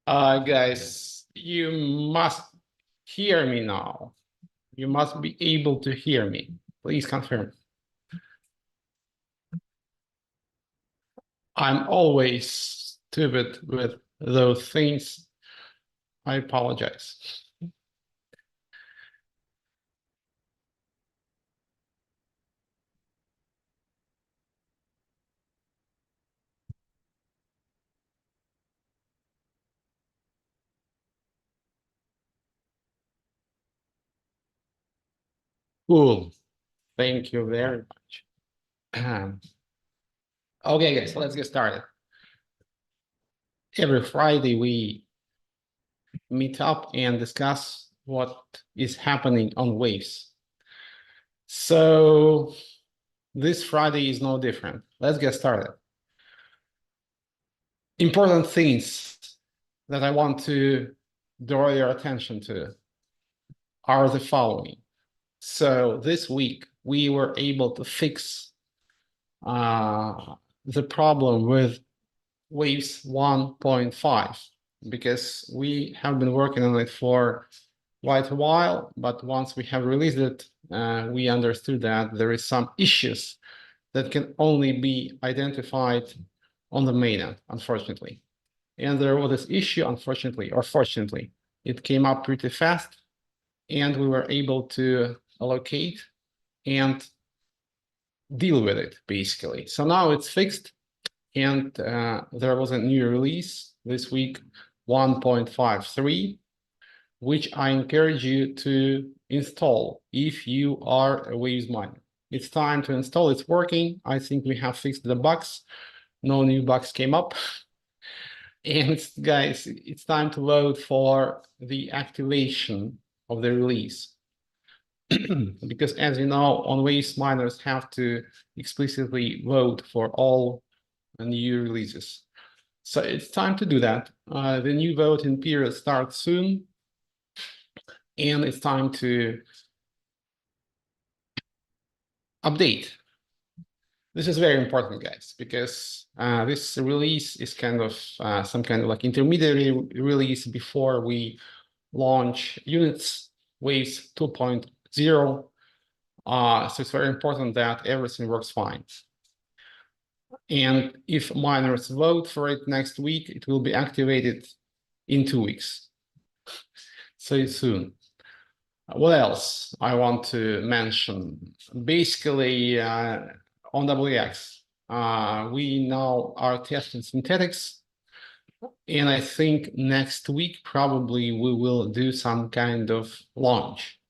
Guys, you must hear me now. You must be able to hear me. Please confirm. I'm always stupid with those things. I apologize. Cool. Thank you very much. Okay, guys, let's get started. Every Friday, we meet up and discuss what is happening on waves. So this Friday is no different. Let's get started. Important things that I want to draw your attention to are the following. So this week, we were able to fix the problem with waves 1.5 because we have been working on it for quite a while, but once we have released it, we understood that there is some issues that can only be identified on the mainnet, unfortunately. And there was this issue, unfortunately, or fortunately, it came up pretty fast, and we were able to allocate and deal with it, basically. So now it's fixed, and there was a new release this week, 1.53, which I encourage you to install if you are a Waves miner. It's time to install. It's working. I think we have fixed the bugs. No new bugs came up. And guys, it's time to vote for the activation of the release. Because as you know, on Waves, miners have to explicitly vote for all new releases. So it's time to do that. The new voting period starts soon. And it's time to update. This is very important, guys, because this release is kind of some kind of like intermediary release before we launch units Waves 2.0. So it's very important that everything works fine. And if miners vote for it next week, it will be activated in 2 weeks. So soon. What else I want to mention? Basically, on WX, we now are testing synthetics. And I think next week, probably we will do some kind of launch.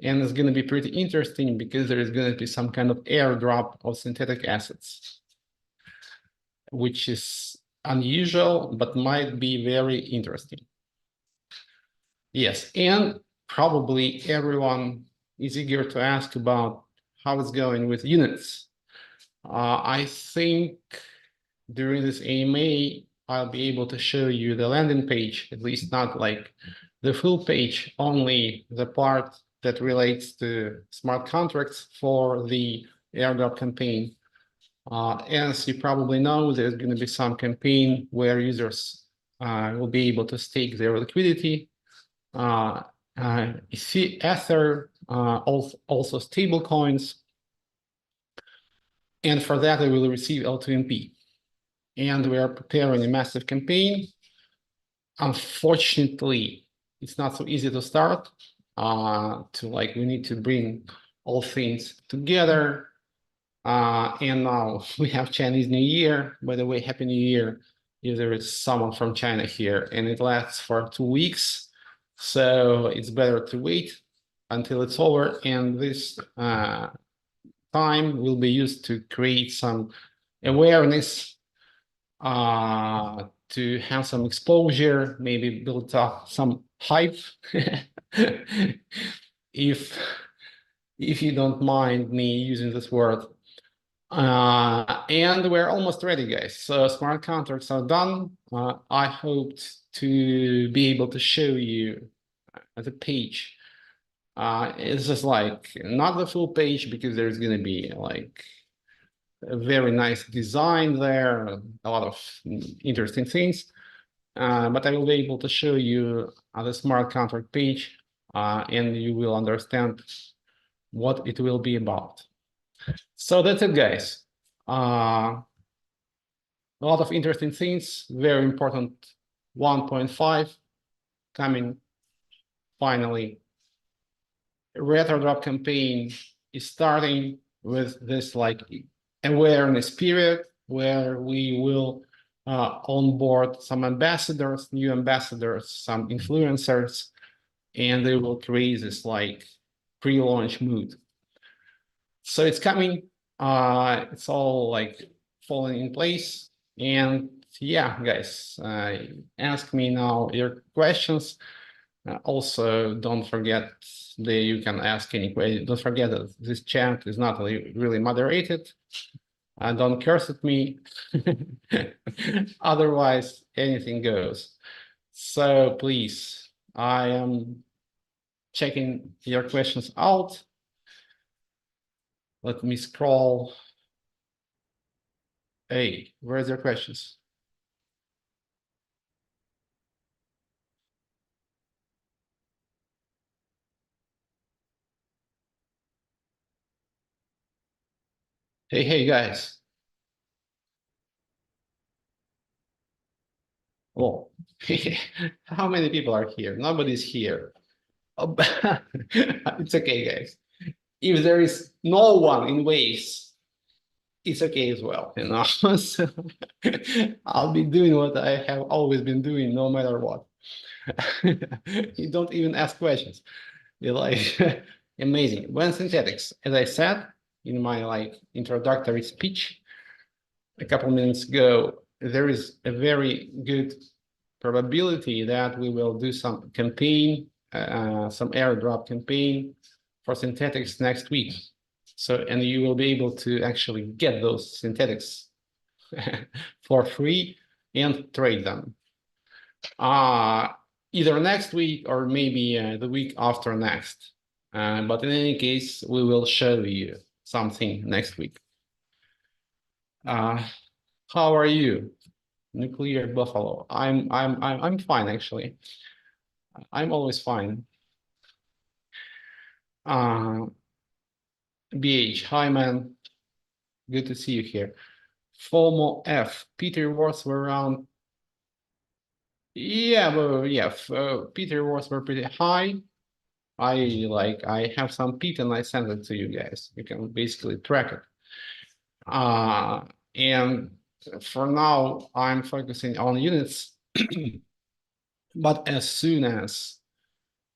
And it's going to be pretty interesting because there is going to be some kind of airdrop of synthetic assets, which is unusual, but might be very interesting. Yes, and probably everyone is eager to ask about how it's going with units. I think during this AMA, I'll be able to show you the landing page, at least not like the full page, only the part that relates to smart contracts for the airdrop campaign. As you probably know, there's going to be some campaign where users will be able to stake their liquidity. Ether, also stable coins. And for that, they will receive L2MP. And we are preparing a massive campaign. Unfortunately, it's not so easy to start. We need to bring all things together. And now we have Chinese New Year. By the way, Happy New Year if there is someone from China here, and it lasts for 2 weeks. So it's better to wait until it's over. And this time will be used to create some awareness, to have some exposure, maybe build up some hype. if you don't mind me using this word. And we're almost ready, guys. So smart contracts are done. I hoped to be able to show you the page. It's just like not the full page because there's going to be like a very nice design there, a lot of interesting things. but I will be able to show you the smart contract page, and you will understand what it will be about. So that's it, guys. A lot of interesting things, very important 1.5 coming finally. Retro drop campaign is starting with this like awareness period where we will onboard some ambassadors, new ambassadors, some influencers, and they will create this like pre-launch mood. So it's coming. It's all like falling in place. And yeah, guys, ask me now your questions. Also, don't forget that you can ask any question. Don't forget that this chat is not really moderated. Don't curse at me. Otherwise, anything goes. So please, I am checking your questions out. Let me scroll. Hey, where's your questions? Hey, guys. Oh, how many people are here? Nobody's here. Oh, it's okay, guys. If there is no one in waves, it's okay as well, you know. So I'll be doing what I have always been doing, no matter what. You don't even ask questions. You're like amazing. When synthetics, as I said in my like introductory speech a couple minutes ago, there is a very good probability that we will do some campaign, some airdrop campaign for synthetics next week. So, and you will be able to actually get those synthetics for free and trade them. Either next week or maybe the week after next. But in any case, we will show you something next week. How are you, Nuclear Buffalo? I'm fine actually. I'm always fine. BH, hi man, good to see you here. FOMO F, Peter Wars were around. Yeah, but yeah, Peter Wars were pretty high. I have some peat and I send it to you guys. You can basically track it. And for now, I'm focusing on units. But as soon as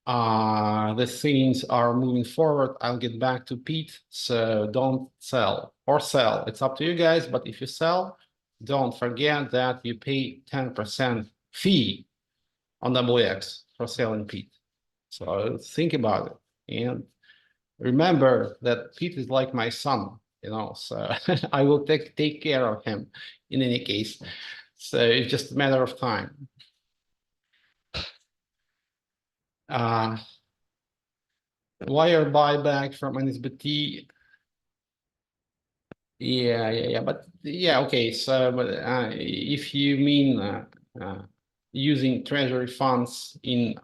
the things are moving forward, I'll get back to Pete. So don't sell or sell. It's up to you guys. But if you sell, don't forget that you pay 10% fee on WX for selling Pete. So think about it. And remember that Pete is like my son, you know, so I will take care of him in any case. So it's just a matter of time. Wire buyback from NSBT. Yeah. But yeah, okay. So, but if you mean using treasury funds in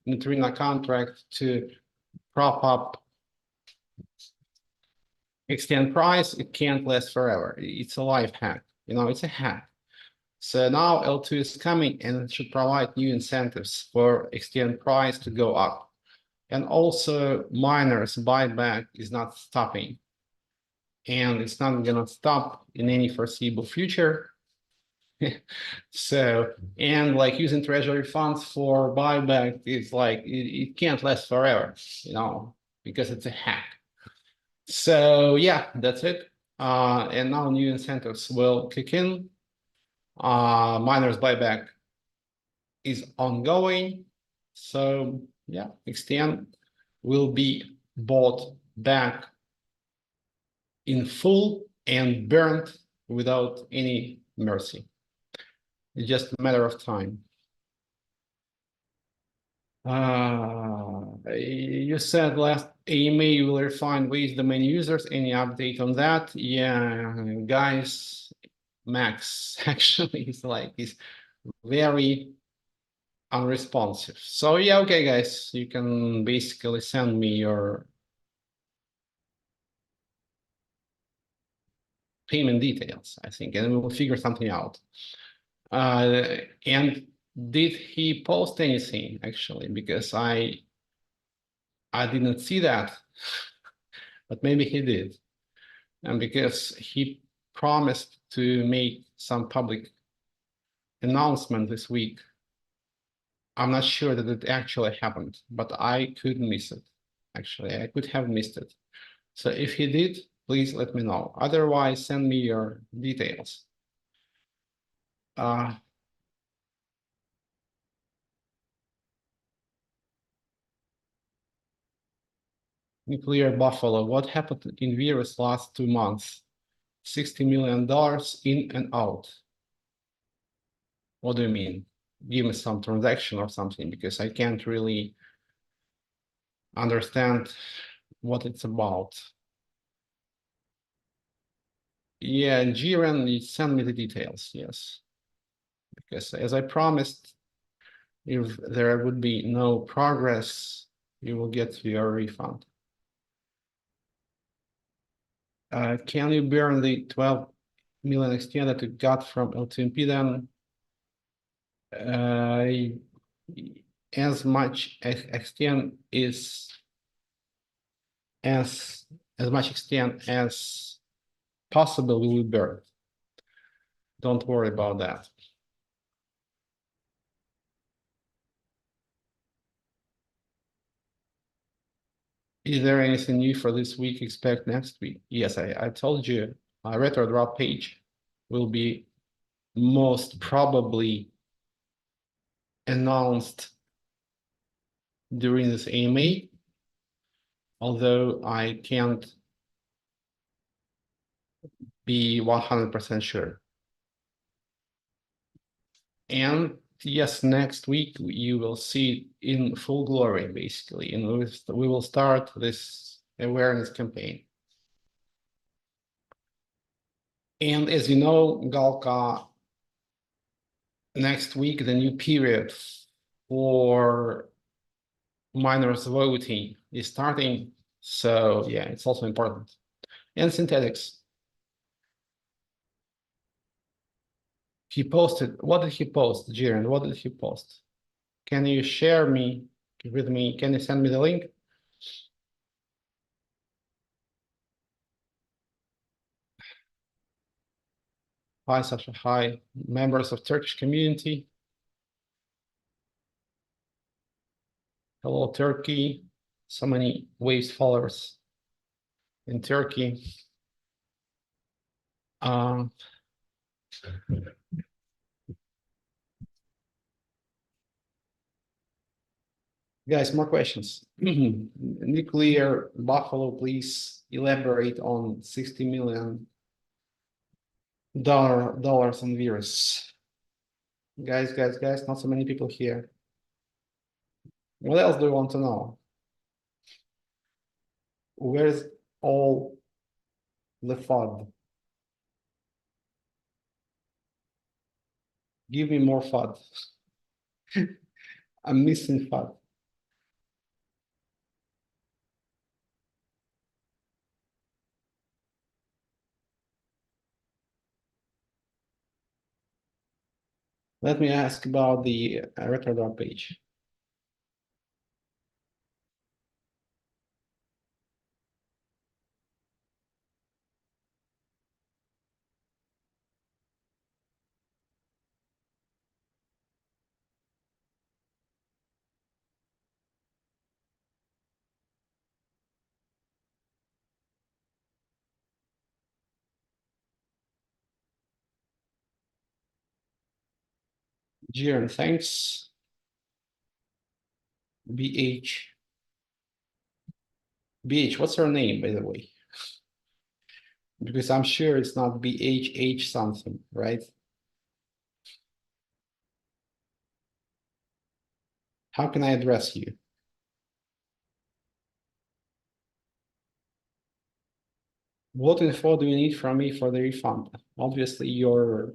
neutrino contract to prop up extend price, it can't last forever. It's a life hack. You know, it's a hack. So now L2 is coming and it should provide new incentives for extend price to go up. And also miners buyback is not stopping. And it's not gonna stop in any foreseeable future. So, and like using treasury funds for buyback is like, it can't last forever, you know, because it's a hack. So yeah, that's it. And now new incentives will kick in. Miners buyback is ongoing. So yeah, extend will be bought back in full and burned without any mercy. It's just a matter of time. You said last AMA you will refine ways domain users. Any update on that? Yeah, guys, Max actually is like he's very unresponsive. So yeah, okay, guys, you can basically send me your payment details, I think, and we'll figure something out. And did he post anything actually? Because I didn't see that, but maybe he did. And because he promised to make some public announcement this week, I'm not sure that it actually happened, but I could miss it. Actually, I could have missed it. So if he did, please let me know. Otherwise, send me your details. Nuclear Buffalo, what happened in Virus last 2 months? $60 million in and out. What do you mean? Give me some transaction or something, because I can't really understand what it's about. Yeah, Jiren, you send me the details, yes. Because as I promised, if there would be no progress, you will get your refund. Can you burn the 12 million XTN that you got from LTMP then? As much XTN is as much XTN as possible, we will burn. Don't worry about that. Is there anything new for this week? Expect next week? Yes, I told you, a retro drop page will be most probably announced during this AMA, although I can't be 100% sure. And yes, next week you will see it in full glory, basically, and we will start this awareness campaign. And as you know, Galka, next week, the new period for minors voting is starting. So yeah, it's also important. And synthetics. He posted, what did he post, Jiren? What did he post? Can you share with me? Can you send me the link? Hi, Sasha. Hi, members of Turkish community. Hello, Turkey. So many Waves followers in Turkey. Guys, more questions. Nuclear Buffalo, please elaborate on $60 million on virus. Guys, not so many people here. What else do you want to know? Where's all the FUD? Give me more FUD. I'm missing FUD. Let me ask about the retro page. Jiren, thanks. BH. BH, what's her name, by the way? Because I'm sure it's not BHH something, right? How can I address you? What info do you need from me for the refund? Obviously, your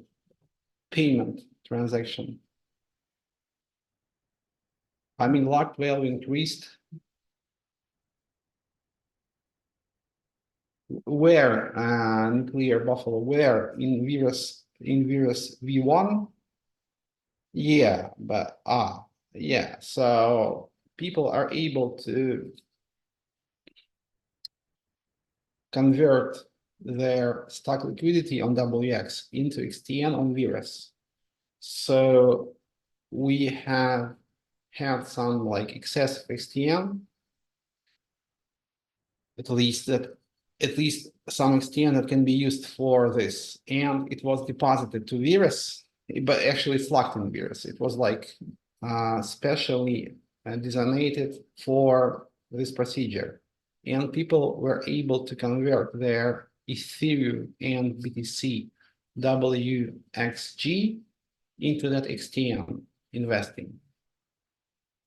payment transaction. I mean, locked value increased. Where nuclear buffalo? Where in virus V1? Yeah, but yeah. So people are able to convert their stock liquidity on WX into XTN on virus. So we have had some like excessive XTN, at least some XTN that can be used for this, and it was deposited to virus, but actually it's locked in virus. It was like specially designated for this procedure, and people were able to convert their Ethereum and BTC WXG into that XTN investing.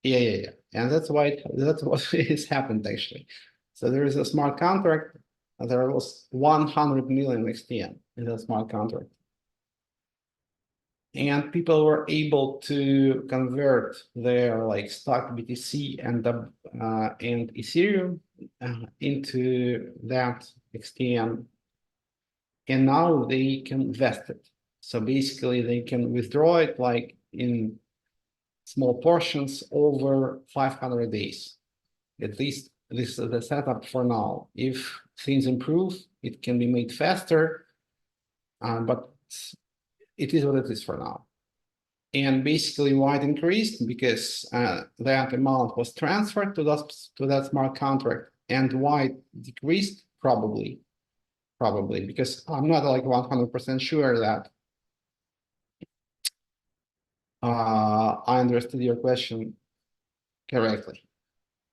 Yeah. And that's that's what has happened actually. So there is a smart contract. There was 100 million XTN in that smart contract. And people were able to convert their like stock BTC and Ethereum into that XTN. And now they can vest it. So basically they can withdraw it like in small portions over 500 days. At least this is the setup for now. If things improve, it can be made faster, but it is what it is for now. And basically why it increased? Because that amount was transferred to that smart contract. And why it decreased? Probably because I'm not like 100% sure that I understood your question correctly.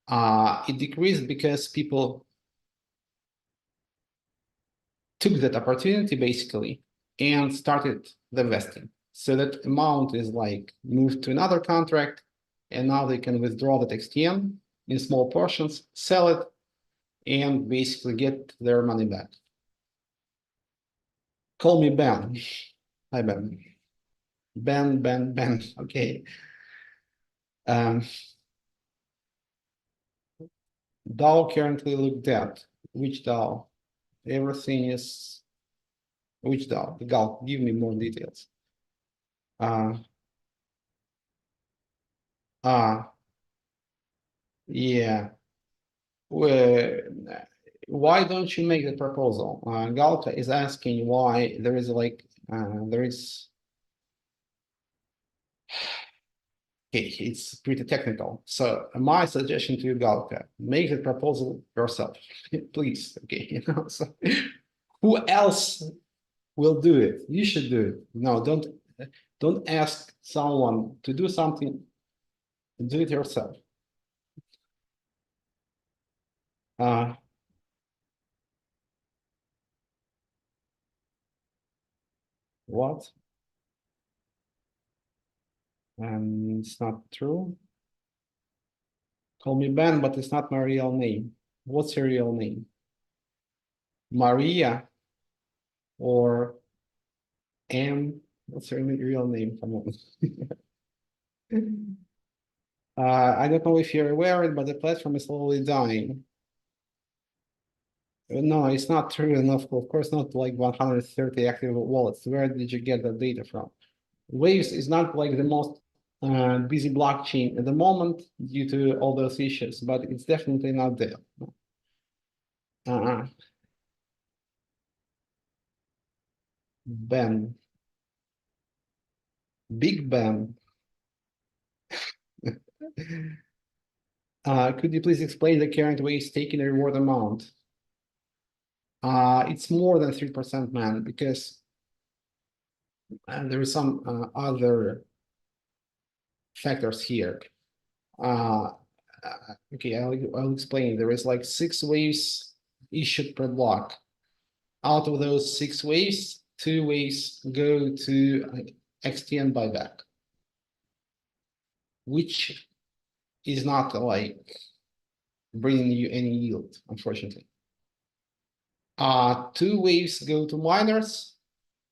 It decreased because people took that opportunity basically and started the vesting. So that amount is like moved to another contract, and now they can withdraw that XTM in small portions, sell it, and basically get their money back. Call me Ben. Hi, Ben. Ben. Okay. DAO currently looked at. Which DAO? Everything is. Which DAO? The DAO. Give me more details. Yeah. Well, why don't you make the proposal? Galta is asking why there is like okay, it's pretty technical. So my suggestion to you, Galta, make the proposal yourself, please. Okay, you know. So who else will do it? You should do it. No, don't ask someone to do something. Do it yourself. What? It's not true. Call me Ben, but it's not my real name. What's your real name? Maria or M? What's your real name? Come on. I don't know if you're aware of it, but the platform is slowly dying. No, it's not true enough. Of course, not like 130 active wallets. Where did you get that data from? Waves is not like the most busy blockchain at the moment due to all those issues, but it's definitely not there. Ben, Big Ben. Could you please explain the current waves taking the reward amount? It's more than 3%, man, because there is some other factors here. Okay, I'll explain. There is like 6 waves issued per block. Out of those 6 waves, 2 waves go to XTN buyback, which is not like bringing you any yield, unfortunately. 2 waves go to miners,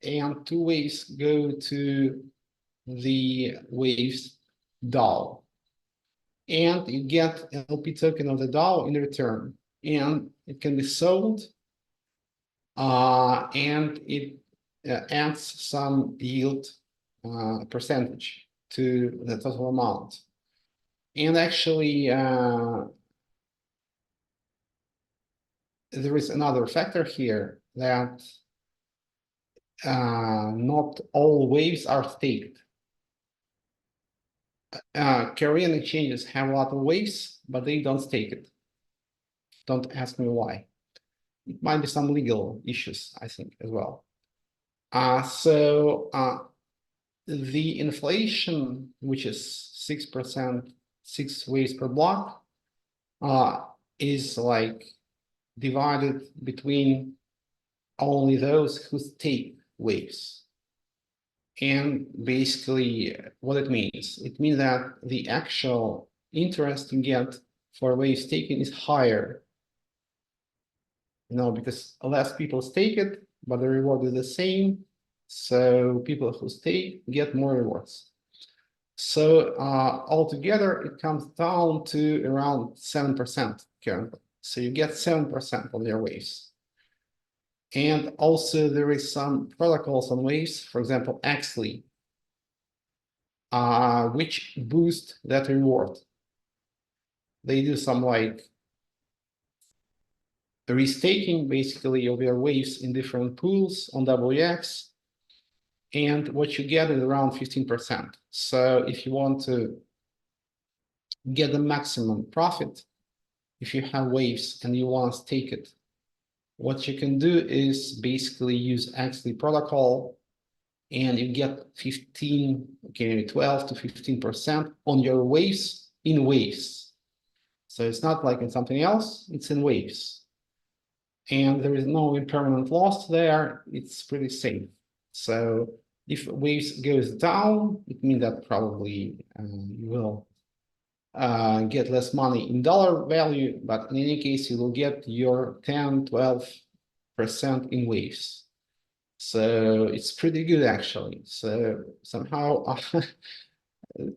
and 2 waves go to the waves DAO. And you get an LP token of the DAO in return. And it can be sold, and it adds some yield percentage to the total amount. And actually, there is another factor here that not all waves are staked. Korean exchanges have a lot of waves, but they don't stake it. Don't ask me why. It might be some legal issues, I think, as well. So the inflation, which is 6%, 6 waves per block, is like divided between only those who stake waves. And basically what it means that the actual interest you get for wave staking is higher, because less people stake it, but the reward is the same. So people who stake get more rewards. So altogether, it comes down to around 7% currently. So you get 7% of your waves. And also there is some protocols on waves, for example, Axley, which boost that reward. They do some like restaking basically of your waves in different pools on WX. And what you get is around 15%. So if you want to get the maximum profit, if you have waves and you want to stake it, what you can do is basically use Axley protocol, and you get 15, okay, maybe 12 to 15% on your waves in waves. So it's not like in something else, it's in waves. And there is no impermanent loss there, it's pretty safe. So if waves goes down, it means that probably you will get less money in dollar value, but in any case, you will get your 10, 12% in waves. So it's pretty good actually. So somehow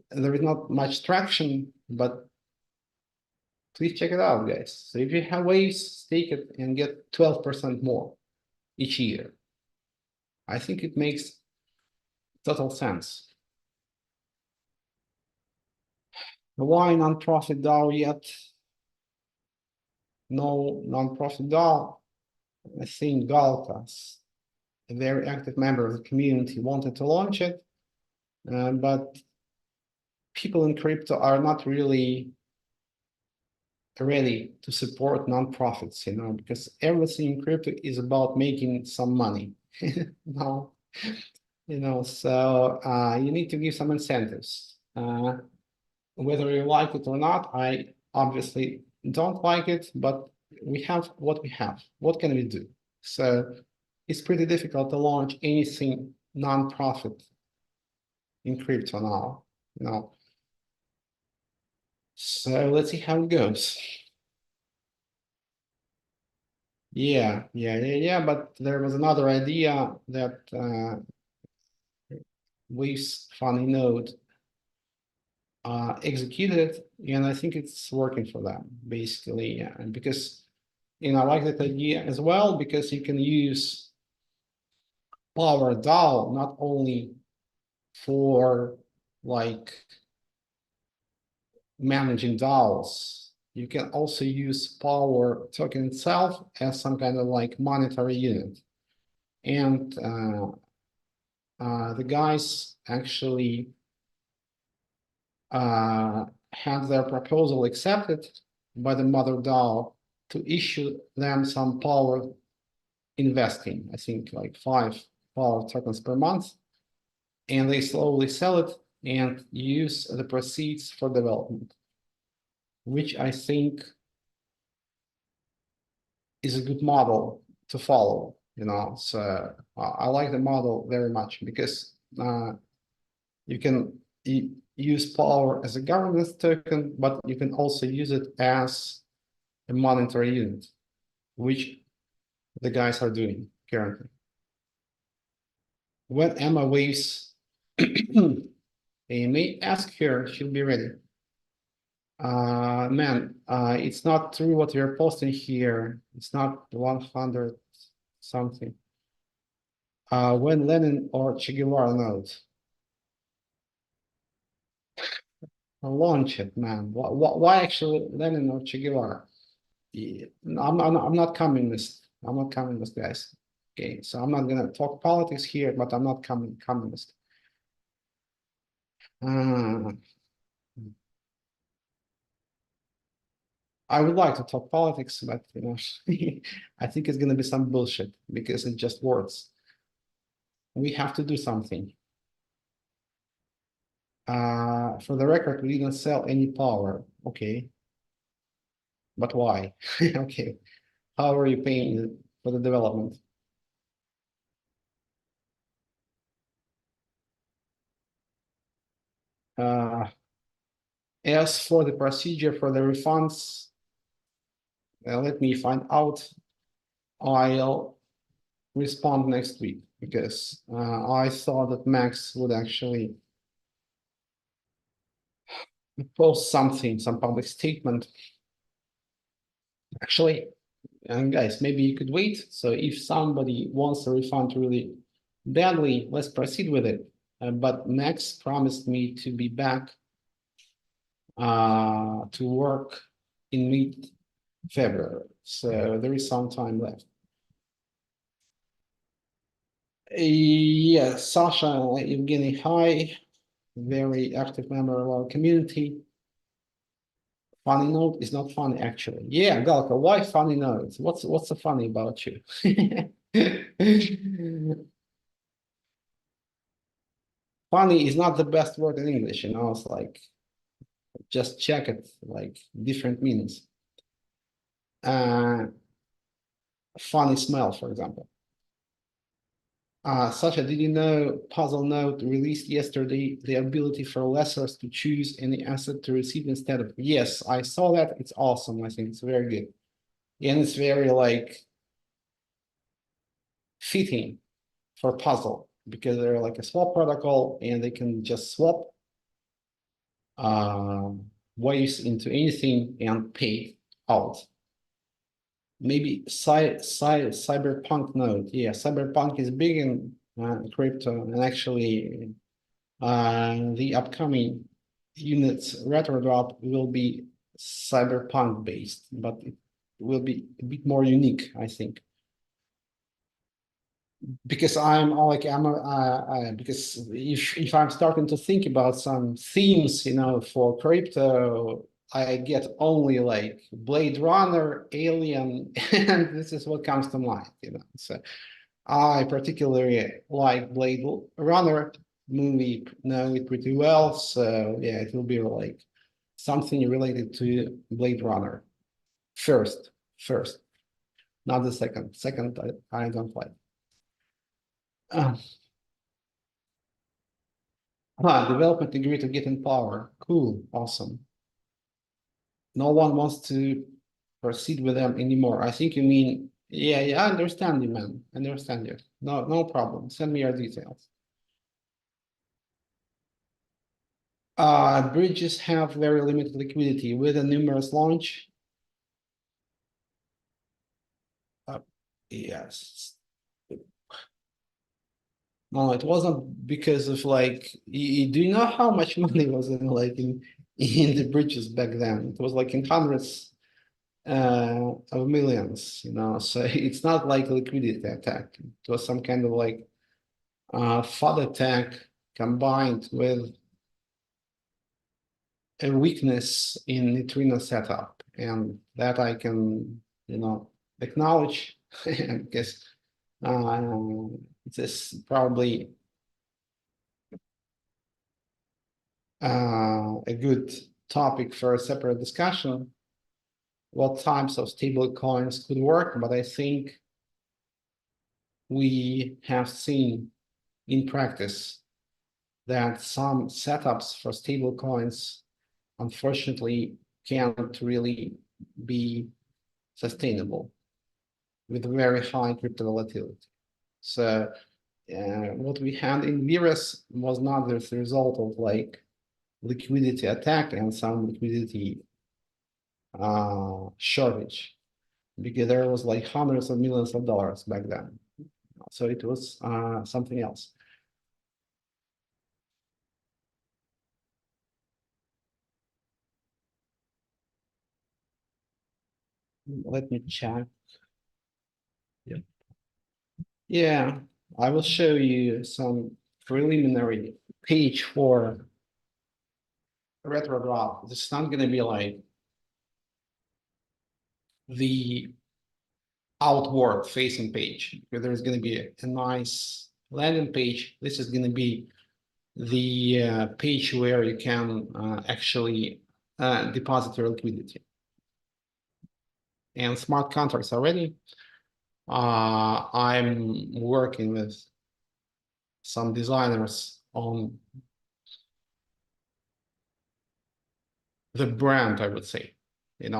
there is not much traction, but please check it out, guys. So if you have waves, stake it and get 12% more each year. I think it makes total sense. Why non-profit DAO yet? No non-profit DAO. I think Galtas, a very active member of the community, wanted to launch it, but people in crypto are not really ready to support nonprofits, because everything in crypto is about making some money. No, so you need to give some incentives. Whether you like it or not, I obviously don't like it, but we have what we have. What can we do? So it's pretty difficult to launch anything non-profit in crypto now. So let's see how it goes. Yeah, but there was another idea that Wave's funny node executed, and I think it's working for them, basically, because I like that idea as well, because you can use Power DAO not only for like managing DAOs, you can also use Power token itself as some kind of like monetary unit. And the guys actually had their proposal accepted by the mother DAO to issue them some Power investing, I think like 5 Power tokens per month, and they slowly sell it and use the proceeds for development, which I think is a good model to follow, so I like the model very much, because you can use Power as a governance token, but you can also use it as a monetary unit, which the guys are doing currently. When Emma waves AMA, ask her, she'll be ready. Man, it's not true what you're posting here. It's not 100 something. When Lenin or Che Guevara note. Launch it, man. Why actually Lenin or Che Guevara? Yeah, I'm not communist. I'm not communist, guys. Okay, so I'm not gonna talk politics here, but I'm not communist. Uh, I would like to talk politics, but I think it's gonna be some bullshit because it's just words. We have to do something. For the record, we didn't sell any power. Okay, but why? Okay, how are you paying for the development? Uh, as for the procedure for the refunds, let me find out. I'll respond next week because I thought that Max would actually post something, some public statement. Actually, and guys, maybe you could wait. So if somebody wants a refund really badly, let's proceed with it. But Max promised me to be back to work in mid-February. So there is some time left. Yes, Sasha, Evgeny, hi. Very active member of our community. Funny note is not funny, actually. Yeah, Galka, why funny notes? What's so funny about you? Funny is not the best word in English, It's like just check it, like different meanings. Uh, Funny smell, for example. Sasha, did you know Puzzle Note released yesterday the ability for lessors to choose any asset to receive instead of? Yes, I saw that. It's awesome. I think it's very good. And it's very like fitting for Puzzle because they're like a swap protocol and they can just swap waves into anything and pay out. Maybe cyberpunk node. Yeah, cyberpunk is big in crypto, and actually the upcoming units retro drop will be cyberpunk based, but it will be a bit more unique, I think. Because because if I'm starting to think about some themes, for crypto, I get only like Blade Runner, Alien, and this is what comes to mind. So I particularly like Blade Runner movie, know it pretty well. So yeah, it will be like something related to Blade Runner. First, not the second. Second, I don't like. Uh, Development agree to get in power. Cool, awesome. No one wants to proceed with them anymore. I think you mean, yeah, I understand you, man. I understand you. No problem. Send me your details. Bridges have very limited liquidity with a numerous launch. Yes. No, it wasn't because of like, do you know how much money was in the bridges back then? It was like in hundreds of millions. So it's not like a liquidity attack. It was some kind of like FUD attack combined with a weakness in neutrino setup, and that I can acknowledge because this is probably a good topic for a separate discussion. What types of stable coins could work, but I think we have seen in practice that some setups for stable coins unfortunately can't really be sustainable with very high crypto volatility. So what we had in virus was not the result of like liquidity attack and some liquidity shortage, because there was like hundreds of millions of dollars back then. So it was something else. Let me check. Yeah. Yeah, I will show you some preliminary page for retro drop. This is not going to be like the outward facing page, because there's going to be a nice landing page. This is going to be the page where you can actually deposit your liquidity. And smart contracts are ready. I'm working with some designers on the brand, I would say,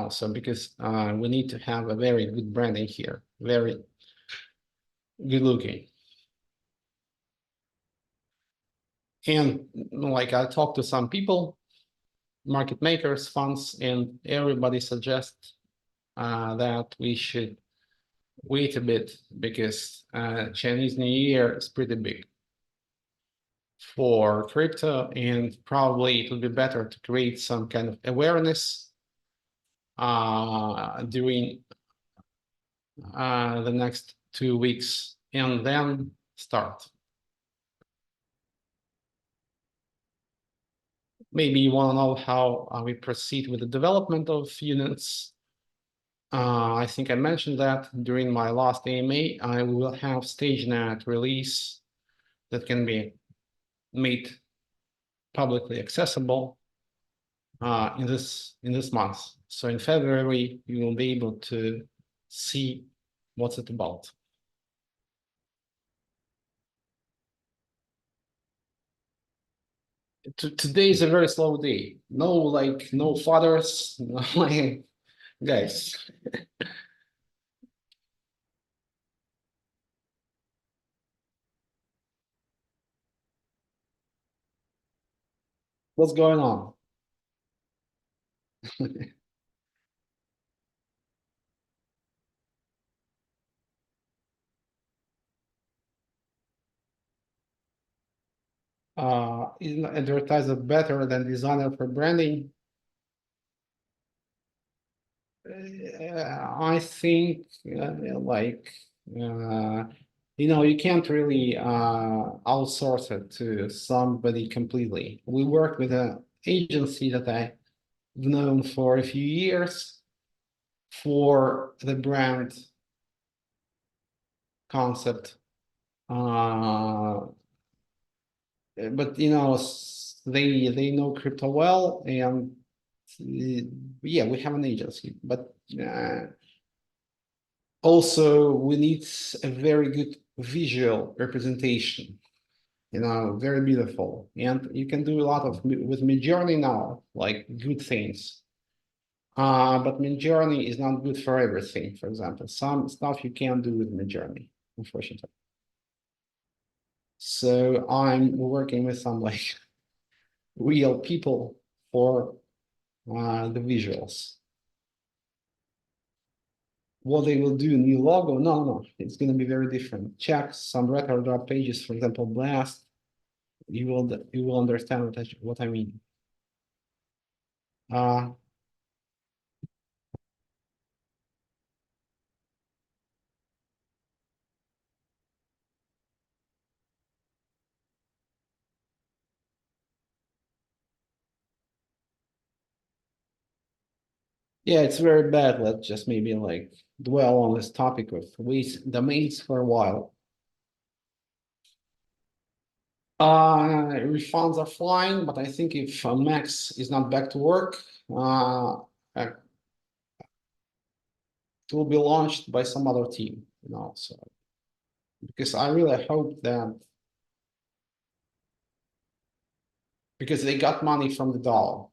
so because we need to have a very good branding here, very good looking. And like I talked to some people, market makers, funds, and everybody suggests that we should wait a bit, because Chinese New Year is pretty big for crypto, and probably it would be better to create some kind of awareness during the next 2 weeks and then start. Maybe you want to know how we proceed with the development of units. I think I mentioned that during my last AMA. I will have StageNet release that can be made publicly accessible in this month. So in February, you will be able to see what's it about. Today is a very slow day. No fathers, no like guys. What's going on? Is an advertiser better than designer for branding? I think you can't really outsource it to somebody completely. We work with an agency that I've known for a few years for the brand concept. But they know crypto well, and yeah, we have an agency, but also we need a very good visual representation, very beautiful. And you can do a lot of with Midjourney now, like good things. But Midjourney is not good for everything. For example, some stuff you can't do with Midjourney, unfortunately. So I'm working with some like real people for the visuals. What they will do, new logo? No, it's going to be very different. Check some retro drop pages, for example, Blast. You will understand what I mean. Yeah, it's very bad. Let's just maybe like dwell on this topic of waste domains for a while. Refunds are flying, but I think if Max is not back to work, it will be launched by some other team, so because I really hope that, because they got money from the dollar,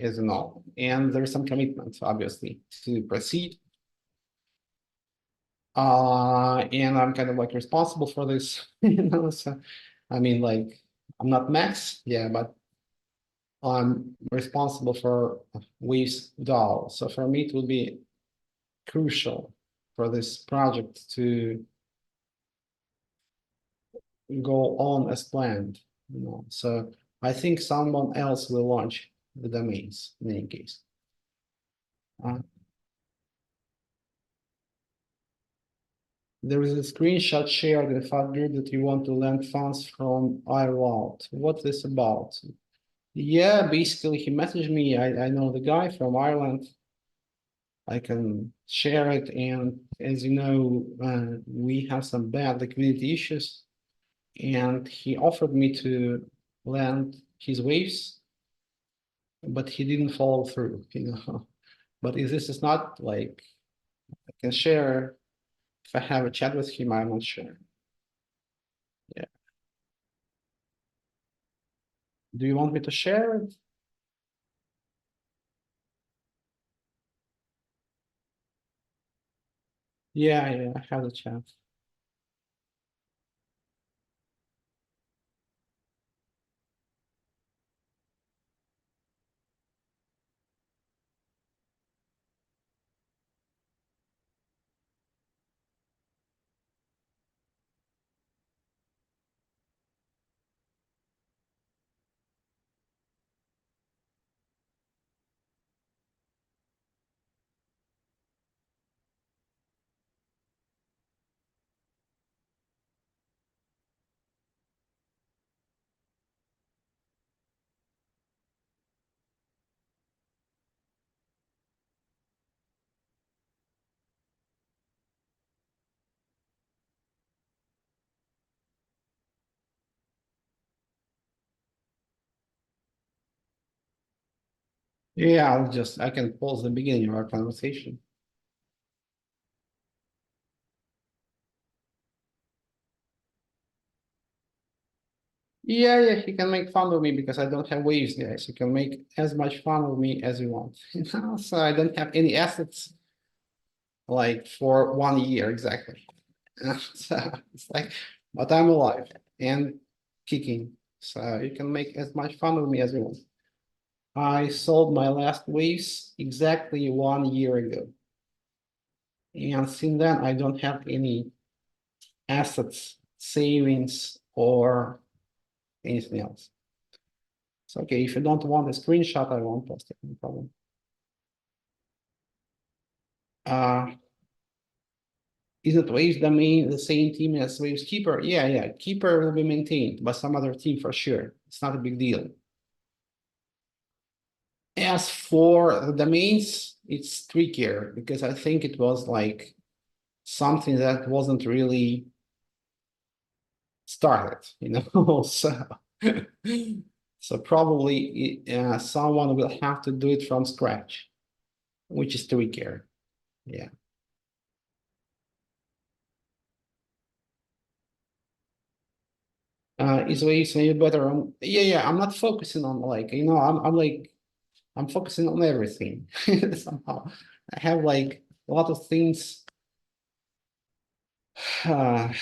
as you know, and there's some commitment, obviously, to proceed. And I'm kind of like responsible for this, so I mean, like, I'm not Max, yeah, but I'm responsible for Waves DAO. So for me, it would be crucial for this project to go on as planned, So I think someone else will launch the domains in any case. Uh, there is a screenshot shared in fact group that you want to lend funds from Ireland. What's this about? Yeah, basically he messaged me. I know the guy from Ireland. I can share it, and as you know, we have some bad liquidity issues, and he offered me to lend his waves, but he didn't follow through. But if this is not like I can share if I have a chat with him, I'm not sure. Yeah. Do you want me to share it? Yeah, yeah, I have the chat. Yeah, I can pause the beginning of our conversation. Yeah, yeah, he can make fun of me because I don't have waves, guys. He can make as much fun of me as you want. So I don't have any assets like for 1 year exactly. So it's like, but I'm alive and kicking. So you can make as much fun of me as you want. I sold my last waves exactly 1 year ago. And since then, I don't have any assets, savings, or anything else. So, okay, if you don't want a screenshot, I won't post it, no problem. Uh, isn't Waves domain the same team as Waves Keeper? Yeah, yeah, Keeper will be maintained by some other team for sure. It's not a big deal. As for the domains, it's trickier because I think it was like something that wasn't really started, so so probably someone will have to do it from scratch, which is trickier. Yeah. Is ways maybe better on, yeah, yeah, I'm not focusing on like, I'm like, I'm focusing on everything somehow. I have like a lot of things uh,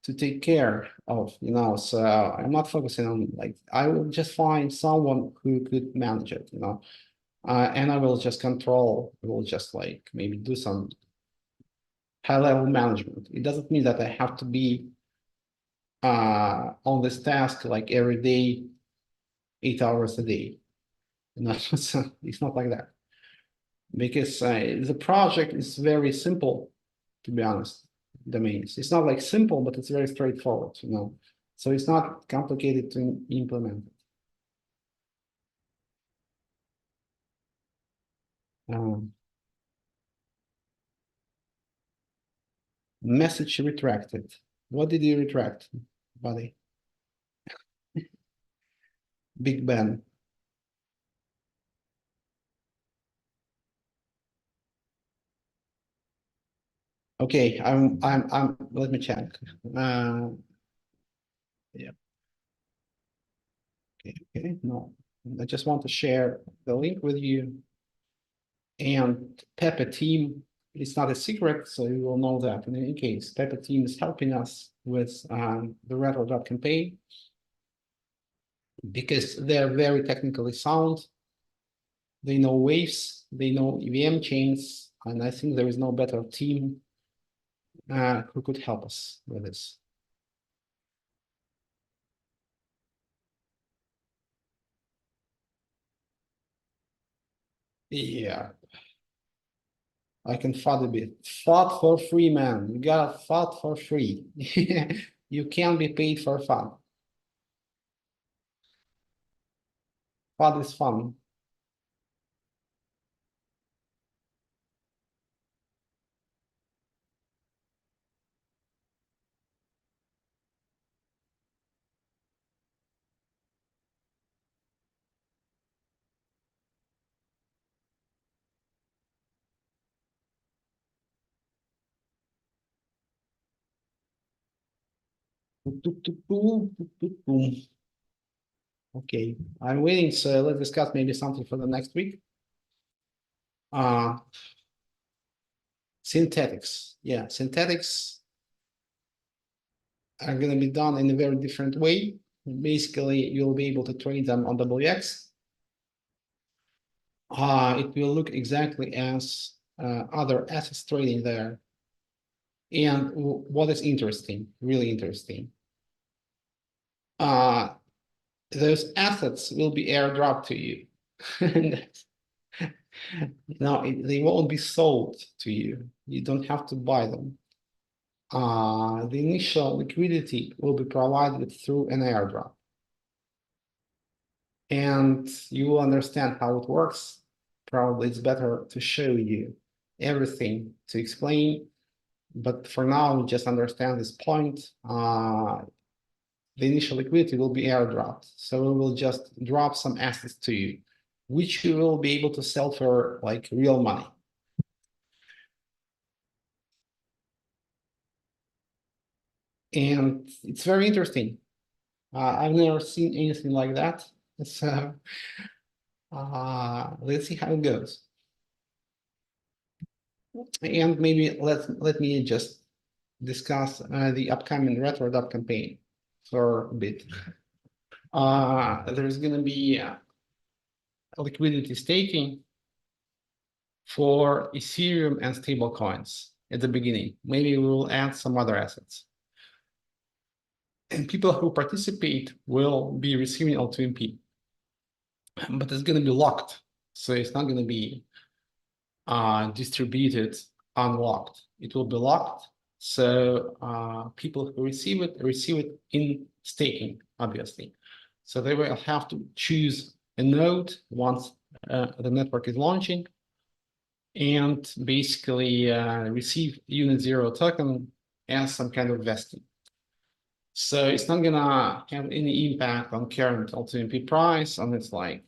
to take care of, so I'm not focusing on like, I will just find someone who could manage it. And I will just will just like maybe do some high level management. It doesn't mean that I have to be on this task like every day, 8 hours a day. So it's not like that because the project is very simple, to be honest. Domains. It's not like simple, but it's very straightforward. So it's not complicated to implement. Um, Message retracted. What did you retract, buddy? Big Ben. Okay, let me check. Yeah, okay, no. I just want to share the link with you. And Pepe team it's not a secret, so you will know that. In any case, Pepper team is helping us with the retro campaign because they're very technically sound. They know waves, they know EVM chains, and I think there is no better team who could help us with this. Yeah, I can FUD a bit. FUD for free, man. You gotta FUD for free. You can't be paid for fun. FUD is fun. Okay, I'm waiting, so let's discuss maybe something for the next week. Synthetics. Yeah, synthetics are going to be done in a very different way. Basically, you'll be able to trade them on WX. It will look exactly as other assets trading there. And what is interesting, really interesting, those assets will be airdropped to you. Now, they won't be sold to you. You don't have to buy them. The initial liquidity will be provided through an airdrop. And you will understand how it works. Probably it's better to show you everything to explain. But for now, just understand this point. The initial liquidity will be airdropped. So we will just drop some assets to you, which you will be able to sell for like real money. And it's very interesting. I've never seen anything like that. So let's see how it goes. And maybe let me just discuss the upcoming retro campaign for a bit. There's going to be liquidity staking for Ethereum and stablecoins at the beginning. Maybe we will add some other assets. And people who participate will be receiving L2MP, but it's going to be locked. So it's not going to be distributed unlocked. It will be locked. So people who receive it in staking, obviously. So they will have to choose a node once the network is launching and basically receive unit zero token as some kind of vesting. So it's not gonna have any impact on current L2MP price, and it's like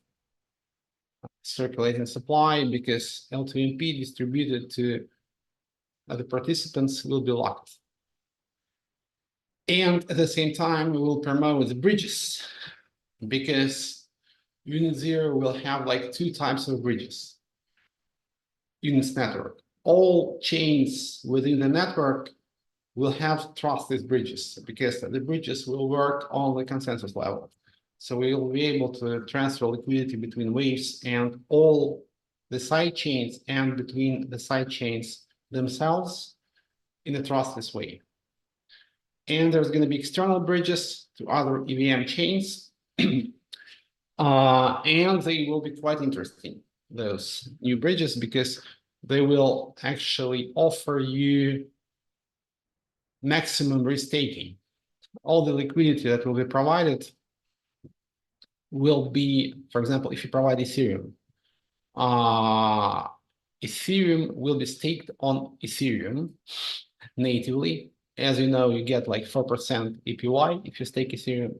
circulating supply because L2MP distributed to the participants will be locked. And at the same time, we will promote the bridges because unit zero will have like two types of bridges. Units network. All chains within the network will have trusted bridges because the bridges will work on the consensus level. So we will be able to transfer liquidity between waves and all the side chains and between the side chains themselves in a trustless way. And there's going to be external bridges to other EVM chains. And they will be quite interesting, those new bridges, because they will actually offer you maximum restaking. All the liquidity that will be provided will be, for example, if you provide Ethereum, Ethereum will be staked on Ethereum natively. As you know, you get like 4% APY if you stake Ethereum,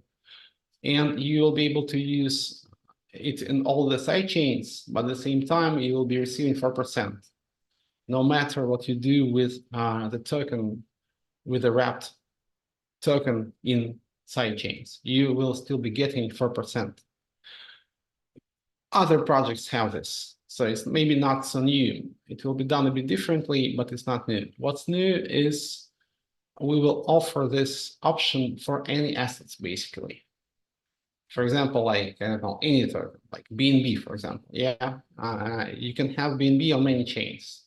and you will be able to use it in all the side chains, but at the same time, you will be receiving 4%. No matter what you do with the token, with the wrapped token in side chains, you will still be getting 4%. Other projects have this. So it's maybe not so new. It will be done a bit differently, but it's not new. What's new is we will offer this option for any assets, basically. For example, like, I don't know, any token, like BNB, for example. Yeah, you can have BNB on many chains.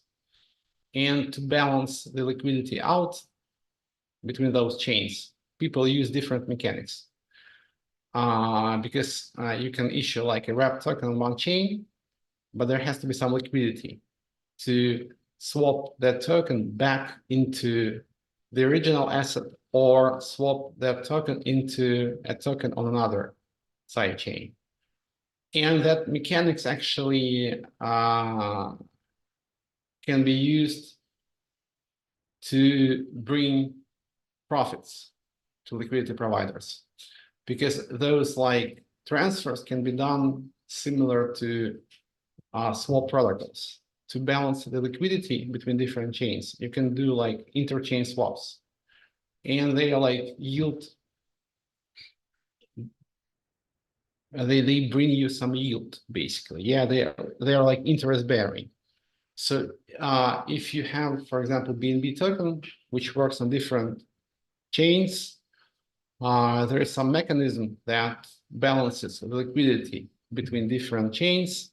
And to balance the liquidity out between those chains, people use different mechanics. Because you can issue like a wrap token on one chain, but there has to be some liquidity to swap that token back into the original asset or swap that token into a token on another side chain. And that mechanics actually can be used to bring profits to liquidity providers, because those like transfers can be done similar to swap protocols. To balance the liquidity between different chains, you can do like interchain swaps, and they are like yield. They bring you some yield, basically. Yeah, they are like interest bearing. So if you have, for example, BNB token, which works on different chains, there is some mechanism that balances the liquidity between different chains.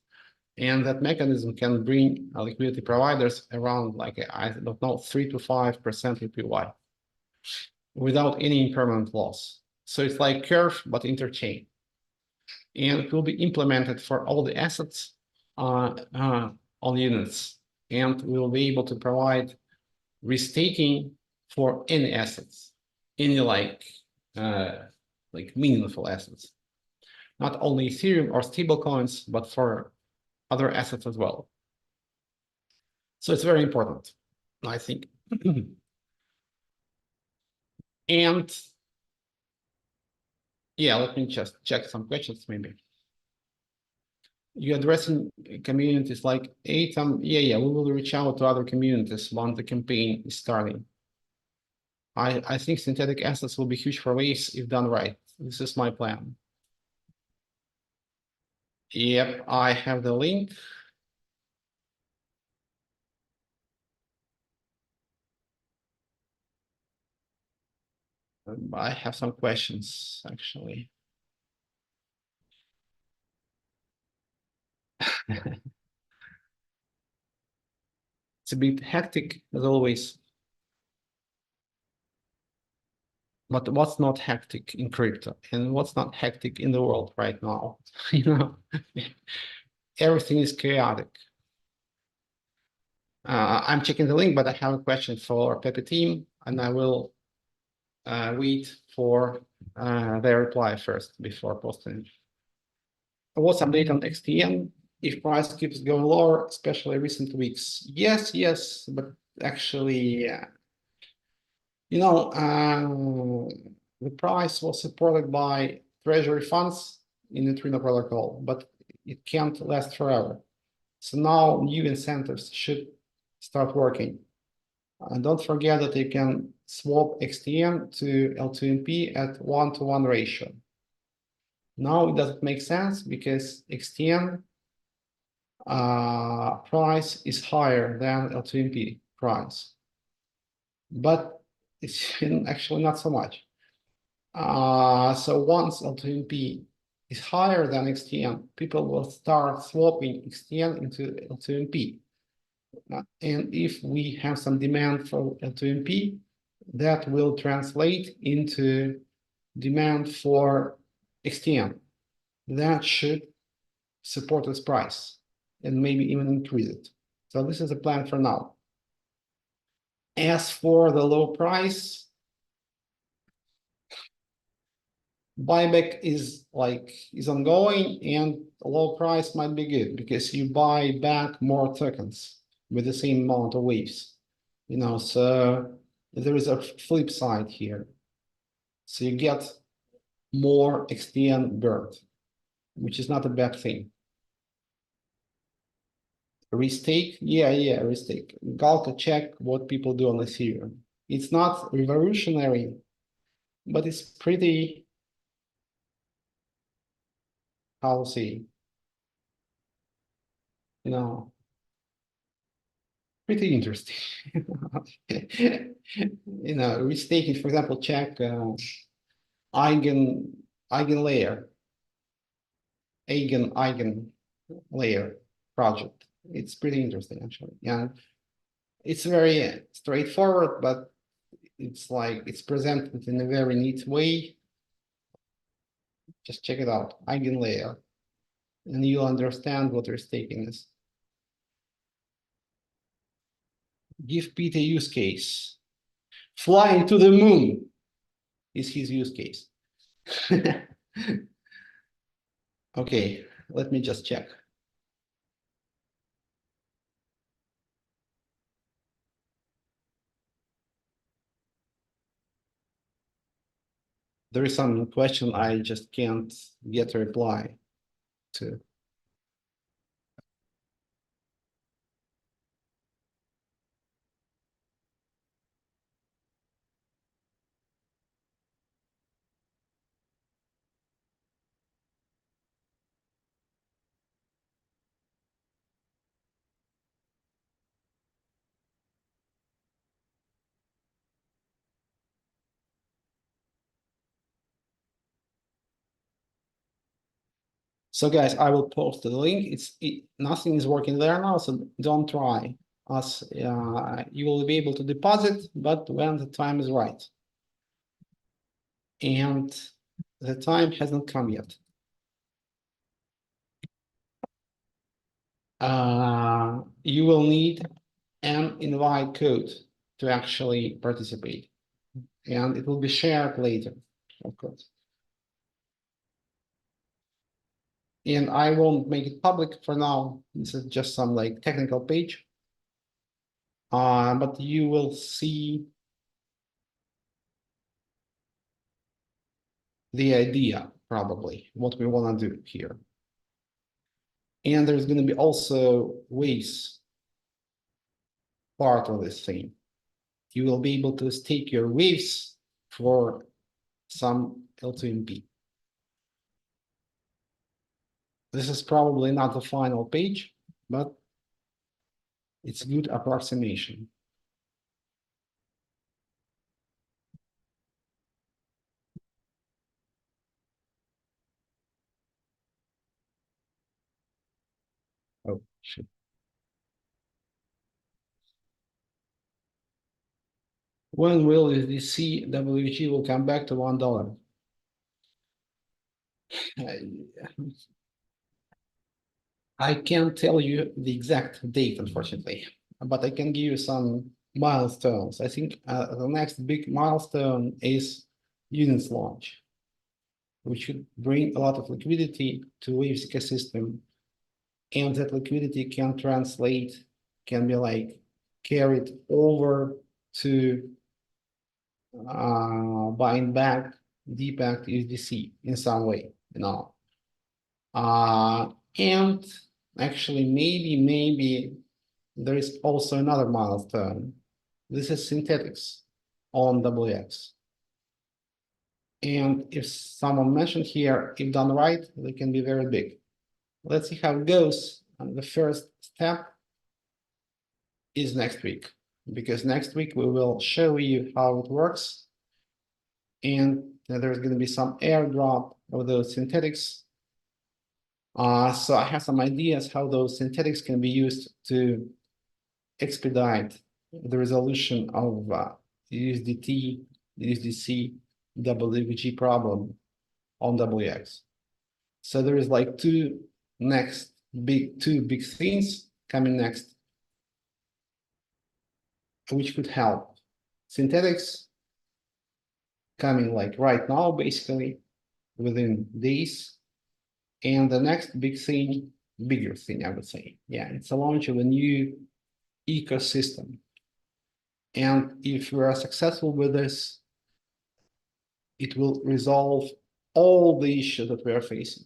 And that mechanism can bring liquidity providers around like, I don't know, 3 to 5% APY without any impermanent loss. So it's like curve, but interchain. And it will be implemented for all the assets on units. And we will be able to provide restaking for any assets, any like meaningful assets. Not only Ethereum or stable coins, but for other assets as well. So it's very important, I think. And yeah, let me just check some questions maybe. You're addressing communities like ATOM. Yeah, we will reach out to other communities once the campaign is starting. I think synthetic assets will be huge for Waves if done right. This is my plan. Yep, I have the link. I have some questions, actually. It's a bit hectic, as always. But what's not hectic in crypto and what's not hectic in the world right now? You know, everything is chaotic. I'm checking the link, but I have a question for Pepe team, and I will wait for their reply first before posting. What's update on XTN? If price keeps going lower, especially recent weeks? Yes, but actually, the price was supported by treasury funds in the Trino protocol, but it can't last forever. So now new incentives should start working. And don't forget that you can swap XTM to L2MP at 1-to-1 ratio. Now it doesn't make sense because XTM price is higher than L2MP price, but it's actually not so much. So once L2MP is higher than XTM, people will start swapping XTM into L2MP. And if we have some demand for L2MP, that will translate into demand for XTM. That should support its price and maybe even increase it. So this is a plan for now. As for the low price, buyback is ongoing, and low price might be good because you buy back more tokens with the same amount of waves. So there is a flip side here. So you get more XTN burned, which is not a bad thing. Restake, yeah, restake. Galka check what people do on Ethereum. It's not revolutionary, but it's pretty, how to say, you know, pretty interesting. You know, risk taking, for example, check eigen eigenlayer, eigen layer project. It's pretty interesting actually. Yeah, it's very straightforward, but it's like it's presented in a very neat way. Just check it out, eigenlayer, and you'll understand what risk taking is. Give Pete a use case. Flying to the moon is his use case. Okay, let me just check. There is some question I just can't get a reply to. So guys, I will post the link. Nothing is working there now, so don't try. As you will be able to deposit, but when the time is right. And the time hasn't come yet. You will need an invite code to actually participate, and it will be shared later, of course. And I won't make it public for now. This is just some like technical page. But you will see the idea, probably, what we want to do here. And there's going to be also waves part of this thing. You will be able to stake your waves for some L2MP. This is probably not the final page, but it's a good approximation. Oh, shit. When will the CWG will come back to $1? I can't tell you the exact date, unfortunately, but I can give you some milestones. I think the next big milestone is Unit's launch, which should bring a lot of liquidity to Waves ecosystem, and that liquidity can be like carried over to buying back debanked USDC in some way, you know. And actually, maybe there is also another milestone. This is synthetics on WX. And if someone mentioned here, if done right, they can be very big. Let's see how it goes. And the first step is next week, because next week we will show you how it works. And there's going to be some airdrop of those synthetics. So I have some ideas how those synthetics can be used to expedite the resolution of USDT, USDC, WG problem on WX. So there is like two big things coming next, which could help. Synthetics coming like right now, basically within days. And the next bigger thing, I would say, yeah, it's a launch of a new ecosystem. And if we are successful with this, it will resolve all the issues that we are facing.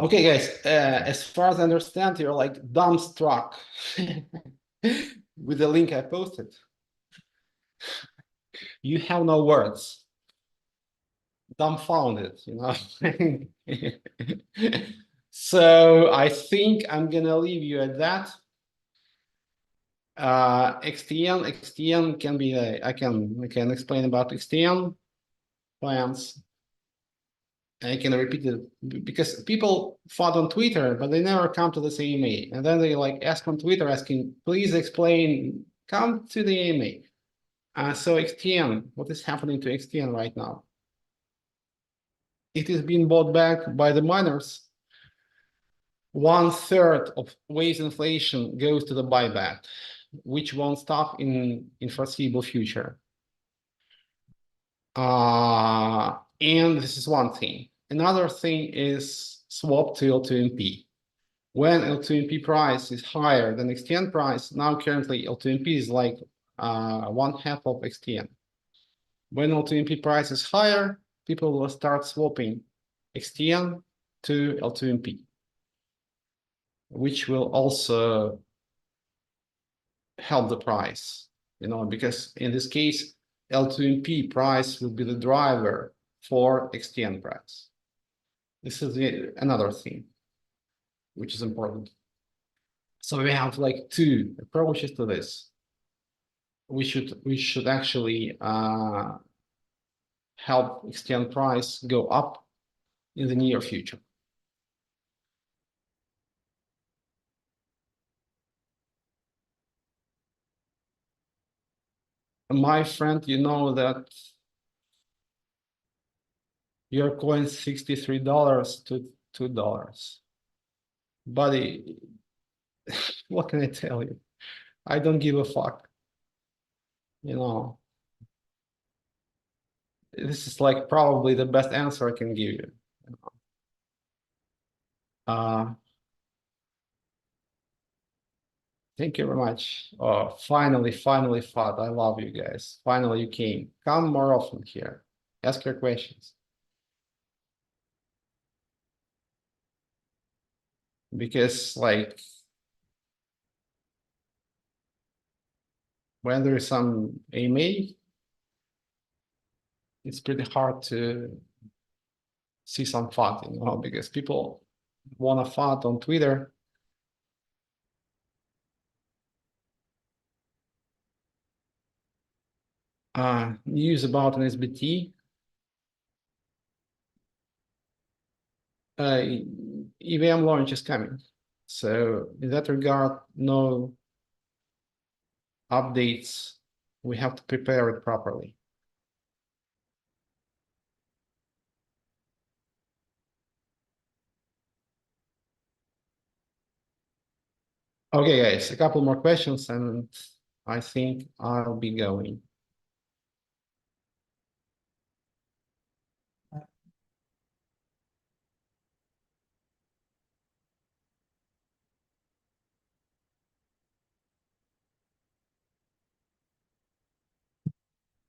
Okay, guys, as far as I understand, you're like dumbstruck with the link I posted. You have no words. Dumbfounded, So I think I'm gonna leave you at that. XTN can be I can explain about XTN plans. I can repeat it because people fought on Twitter, but they never come to the AMA. And then they like ask on Twitter asking, please explain, come to the AMA. So XTN, what is happening to XTN right now? It is being bought back by the miners. 1/3 of wage inflation goes to the buyback, which won't stop in foreseeable future. And this is one thing. Another thing is swap to L2MP. When L2MP price is higher than XTN price, now currently L2MP is like 1/2 of XTN. When L2MP price is higher, people will start swapping XTN to L2MP, which will also help the price, because in this case, L2MP price will be the driver for XTN price. This is another thing, which is important. So we have like two approaches to this. We should actually help XTN price go up in the near future. My friend, you know that your coin's $63 to $2. Buddy, what can I tell you? I don't give a fuck. This is like probably the best answer I can give you. Thank you very much. Oh, finally, fought. I love you guys. Finally, you came. Come more often here. Ask your questions. Because like when there is some AMA, it's pretty hard to see some fun, because people want to fight on Twitter. News about an SBT. EVM launch is coming. So in that regard, no updates. We have to prepare it properly. Okay, guys, a couple more questions and I think I'll be going.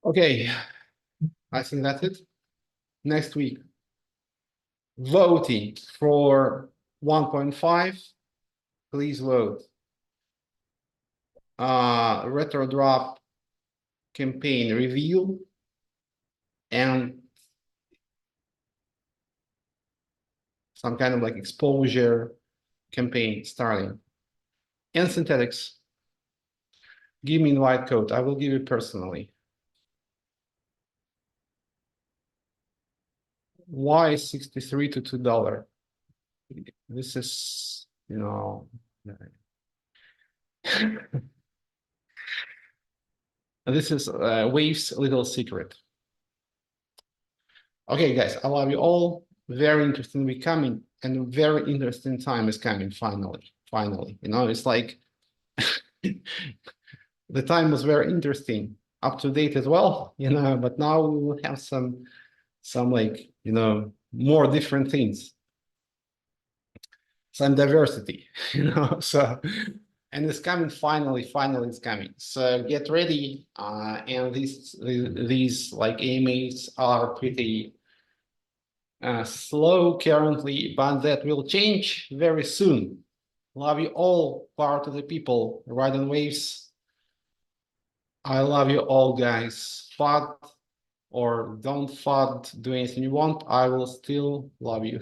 Okay, I think that's it. Next week, voting for 1.5. Please vote. Retro drop campaign review and some kind of like exposure campaign starting. And synthetics. Give me invite code. I will give you personally. Why 63 to $2? This is, this is Wave's little secret. Okay, guys, I love you all. Very interesting week coming, and very interesting time is coming. Finally, it's like the time was very interesting, up to date as well, but now we will have some like, more different things, some diversity, so, and it's coming, finally it's coming. So get ready, and these like AMAs are pretty slow currently, but that will change very soon. Love you all, part of the people, ride on waves. I love you all, guys. FUD or don't FUD, do anything you want. I will still love you.